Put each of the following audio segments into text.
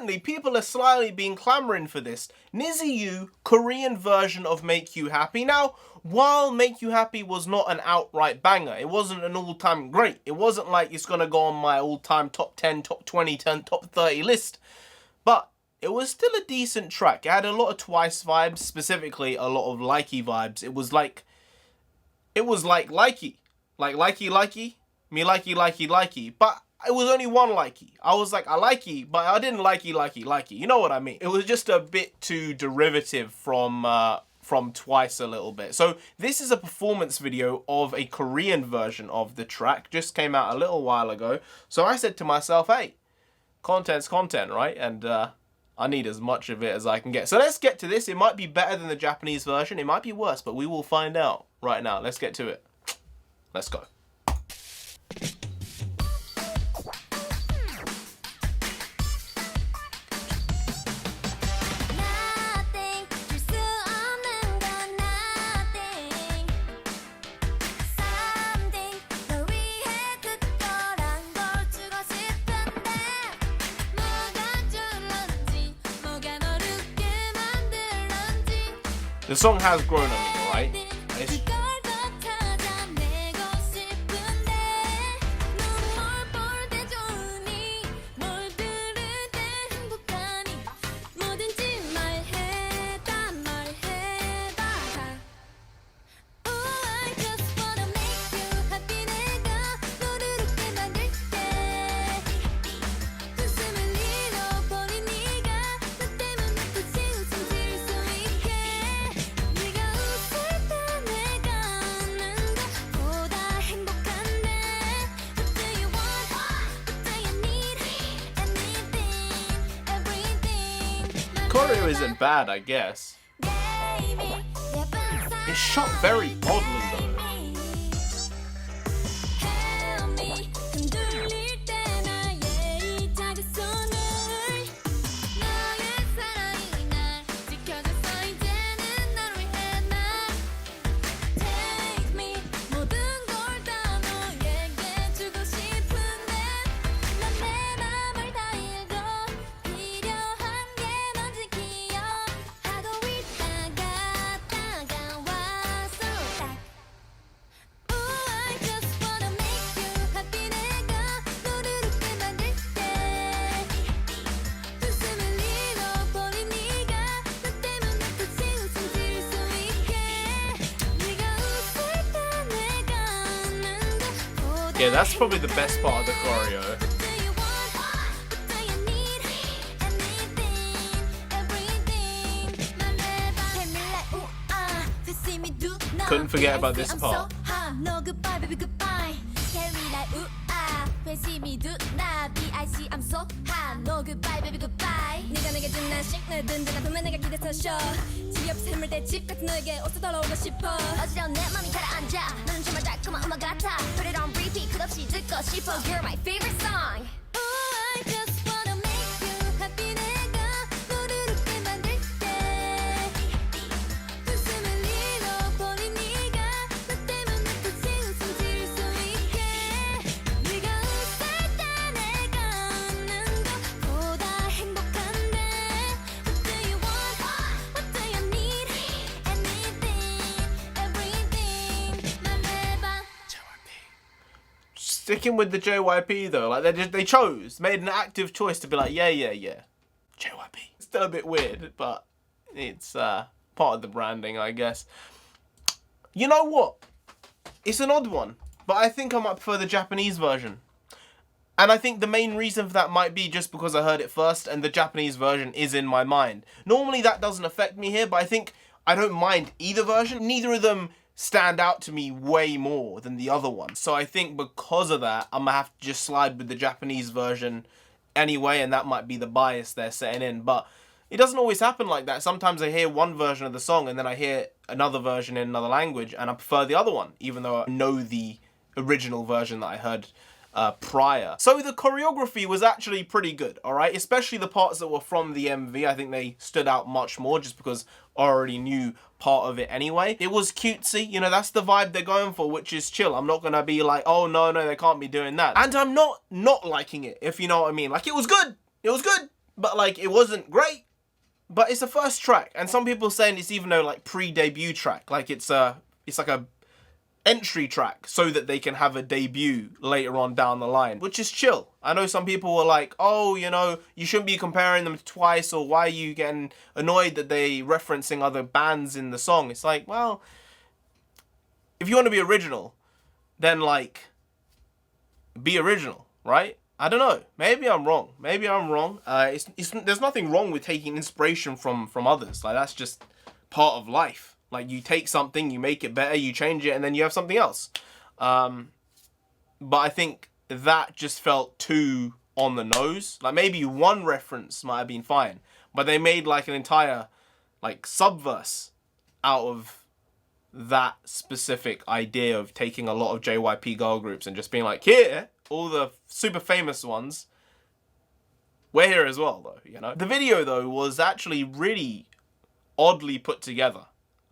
apparently people are slyly being clamoring for this. Niziu, Korean version of Make You Happy. Now, while Make You Happy was not an outright banger, it wasn't an all-time great. It wasn't like it's gonna go on my all-time top 10, top 20, top 30 list. But it was still a decent track. It had a lot of Twice vibes, specifically a lot of Likey vibes. It was like Likey. Like likey, me likey. But it was only one likey. I was like, I likey, but I didn't likey. You know what I mean? It was just a bit too derivative from Twice a little bit. So this is a performance video of a Korean version of the track. Just came out a little while ago. So I said to myself, hey, content's content, right? And I need as much of it as I can get. So let's get to this. It might be better than the Japanese version. It might be worse, but we will find out right now. Let's get to it. Let's go. The song has grown on me, right? Choreo isn't bad, I guess. It's shot very oddly though. Yeah, that's probably the best part of the choreo. Couldn't forget about this part. You're my favorite song. Sticking with the JYP though, like they made an active choice to be like, yeah, JYP. It's still a bit weird, but it's part of the branding, I guess. You know what? It's an odd one, but I think I might prefer the Japanese version. And I think the main reason for that might be just because I heard it first and the Japanese version is in my mind. Normally that doesn't affect me here, but I think I don't mind either version. Neither of them stand out to me way more than the other one. So I think because of that, I'm gonna have to just slide with the Japanese version anyway, and that might be the bias they're setting in. But it doesn't always happen like that. Sometimes I hear one version of the song and then I hear another version in another language and I prefer the other one, even though I know the original version that I heard prior. So the choreography was actually pretty good, alright? Especially the parts that were from the MV. I think they stood out much more just because I already knew part of it anyway. It was cutesy, you know, that's the vibe they're going for, which is chill. I'm not gonna be like, oh no, they can't be doing that. And I'm not liking it, if you know what I mean. Like, it was good, but like it wasn't great. But it's a first track, and some people saying it's even a like pre-debut track, like it's like a entry track so that they can have a debut later on down the line, which is chill. I know some people were like, oh, you know, you shouldn't be comparing them to Twice, or why are you getting annoyed that they referencing other bands in the song? It's like, well, if you want to be original, then like be original, right? I don't know. Maybe I'm wrong. Maybe I'm wrong. There's nothing wrong with taking inspiration from others. Like, that's just part of life. Like, you take something, you make it better, you change it, and then you have something else. But I think that just felt too on the nose. Like, maybe one reference might have been fine, but they made like an entire like subverse out of that specific idea of taking a lot of JYP girl groups and just being like, here, all the super famous ones, we're here as well, though, you know? The video, though, was actually really oddly put together.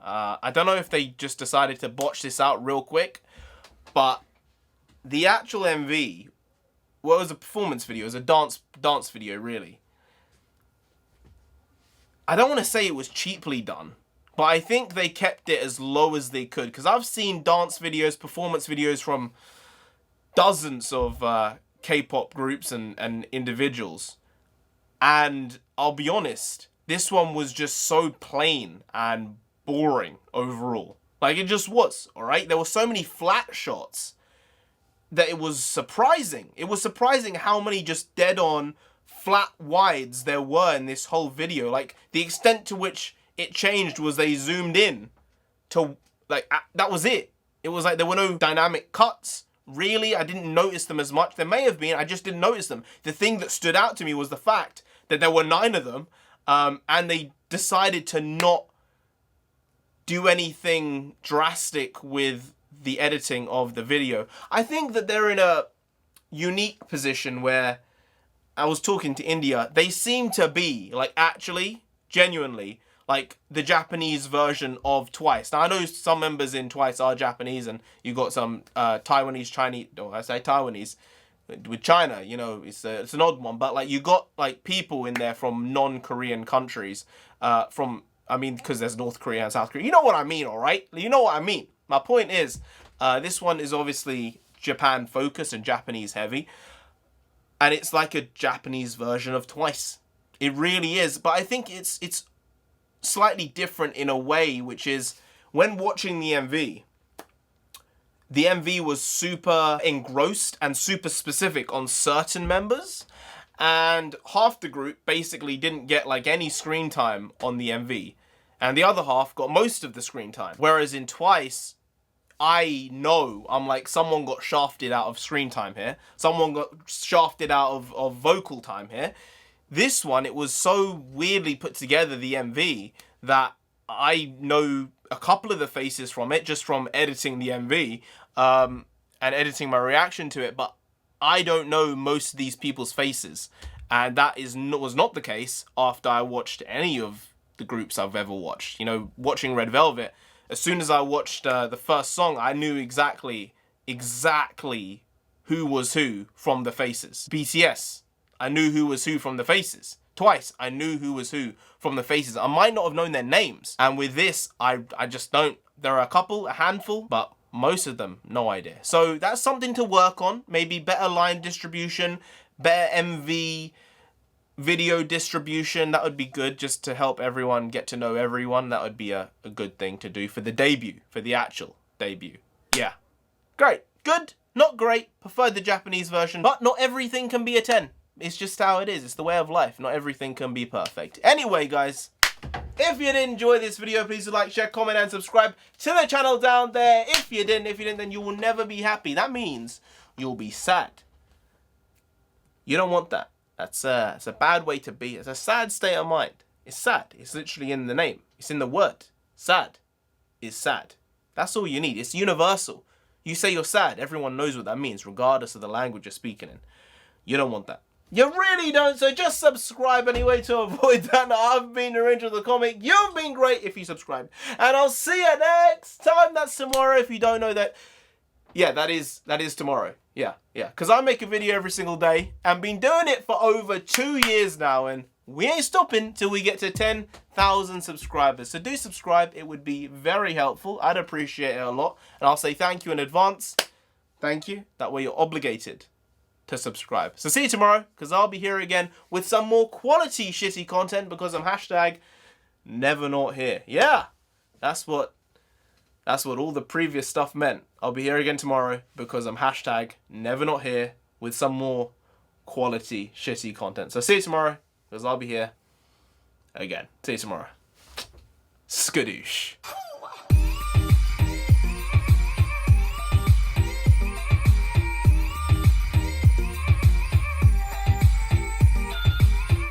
I don't know if they just decided to botch this out real quick, but the actual MV, well, it was a performance video, it was a dance video, really. I don't want to say it was cheaply done, but I think they kept it as low as they could, because I've seen dance videos, performance videos from dozens of K-pop groups and individuals, and I'll be honest, this one was just so plain and boring overall. Like, it just was, alright? There were so many flat shots that it was surprising. It was surprising how many just dead-on flat wides there were in this whole video. Like, the extent to which it changed was they zoomed in to, like, that was it. It was like there were no dynamic cuts. Really, I didn't notice them as much. There may have been, I just didn't notice them. The thing that stood out to me was the fact that there were 9 of them, and they decided to not do anything drastic with the editing of the video. I think that they're in a unique position where, I was talking to India, they seem to be, like, actually, genuinely, like the Japanese version of Twice. Now, I know some members in Twice are Japanese, and you got some Taiwanese, Chinese, or I say Taiwanese, with China, you know, it's an odd one, but like you got like people in there from non-Korean countries, I mean, because there's North Korea and South Korea. You know what I mean, all right? You know what I mean. My point is, this one is obviously Japan focused and Japanese heavy, and it's like a Japanese version of Twice. It really is, but I think it's slightly different in a way, which is when watching the MV was super engrossed and super specific on certain members, and half the group basically didn't get like any screen time on the MV, and the other half got most of the screen time. Whereas in Twice, I know, I'm like, someone got shafted out of screen time here, someone got shafted out of vocal time here. This one, it was so weirdly put together, the MV, that I know a couple of the faces from it, just from editing the MV, and editing my reaction to it, but I don't know most of these people's faces. And that was not the case after I watched any of the groups I've ever watched. You know, watching Red Velvet, as soon as I watched the first song, I knew exactly who was who from the faces. BTS, I knew who was who from the faces. Twice, I knew who was who from the faces. I might not have known their names. And with this, I just don't. There are a handful, but most of them, no idea. So that's something to work on. Maybe better line distribution, better MV video distribution. That would be good, just to help everyone get to know everyone. That would be a good thing to do for the debut, for the actual debut. Yeah. Great. Good. Not great. Prefer the Japanese version. But not everything can be a 10. It's just how it is. It's the way of life. Not everything can be perfect. Anyway, guys, if you did enjoy this video, please do like, share, comment, and subscribe to the channel down there. If you didn't, then you will never be happy. That means you'll be sad. You don't want that. It's a bad way to be. It's a sad state of mind. It's sad. It's literally in the name. It's in the word. Sad is sad. That's all you need. It's universal. You say you're sad, everyone knows what that means, regardless of the language you're speaking in. You don't want that. You really don't, so just subscribe anyway to avoid that. I've been NarendraTheComic. You've been great if you subscribed. And I'll see you next time. That's tomorrow. If you don't know that, yeah, that is tomorrow. Yeah. Because I make a video every single day and been doing it for over 2 years now, and we ain't stopping till we get to 10,000 subscribers. So do subscribe. It would be very helpful. I'd appreciate it a lot. And I'll say thank you in advance. Thank you. That way you're obligated to subscribe. So see you tomorrow, because I'll be here again with some more quality shitty content, because I'm hashtag never not here. Yeah, that's what all the previous stuff meant. I'll be here again tomorrow because I'm hashtag never not here with some more quality shitty content. So see you tomorrow, because I'll be here again. See you tomorrow. Skadoosh.